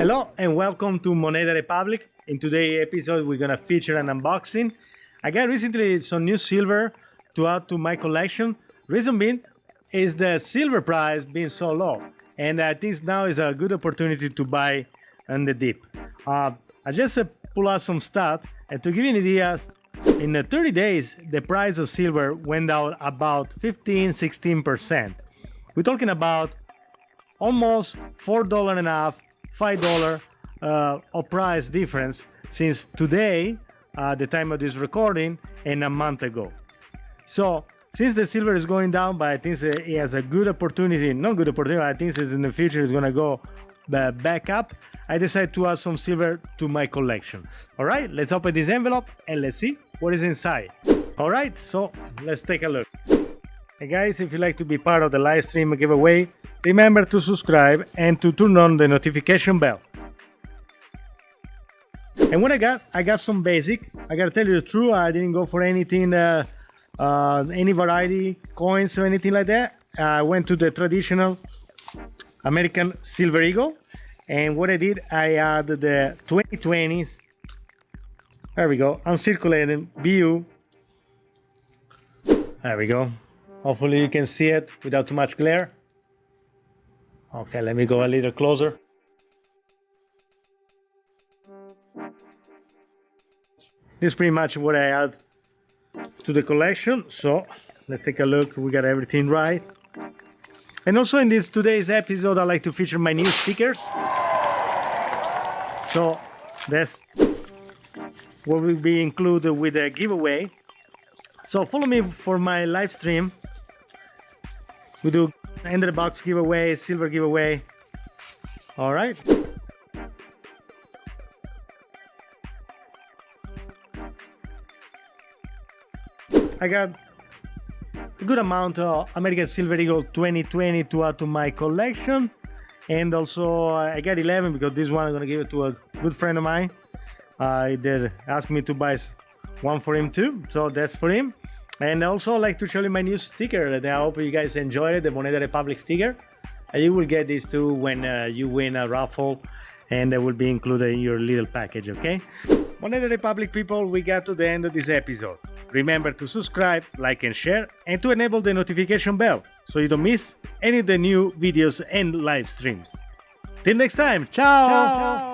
Hello and welcome to Moneda Republic. In today's episode, we're gonna feature an unboxing. I got recently some new silver to add to my collection. Reason being is the silver price being so low, and I think now is a good opportunity to buy on the dip. I just pull out some stats, and to give you an idea, in the 30 days, the price of silver went down about 15-16%. We're talking about almost $4 and a half, $5 of price difference since today, the time of this recording, and a month ago. So since the silver is going down, but I think it has a good opportunity, not good opportunity, I think in the future it's gonna go back up. I decided to add some silver to my collection. All right, let's open this envelope and let's see what is inside. All right, so let's take a look. Hey guys, if you'd like to be part of the live stream giveaway, remember to subscribe and to turn on the notification bell. And what I got some basic. I gotta tell you the truth, I didn't go for anything, any variety, coins or anything like that. I went to the traditional American Silver Eagle. And what I did, I added the 2020s. There we go, uncirculated BU. There we go. Hopefully you can see it without too much glare. Okay, let me go a little closer. This is pretty much what I add to the collection. So let's take a look. We got everything right. And also in today's episode, I like to feature my new stickers. So that's what will be included with the giveaway. So follow me for my live stream. We do end of the box giveaway, silver giveaway. All right. I got a good amount of American Silver Eagle 2020 to add to my collection. And also I got 11 because this one I'm gonna give it to a good friend of mine. He did ask me to buy one for him too, so that's for him. And also I'd like to show you my new sticker that I hope you guys enjoyed it, the Moneda Republic sticker. You will get these too when you win a raffle, and they will be included in your little package, okay? Moneda Republic people, we got to the end of this episode. Remember to subscribe, like and share, and to enable the notification bell so you don't miss any of the new videos and live streams. Till next time, ciao! Ciao.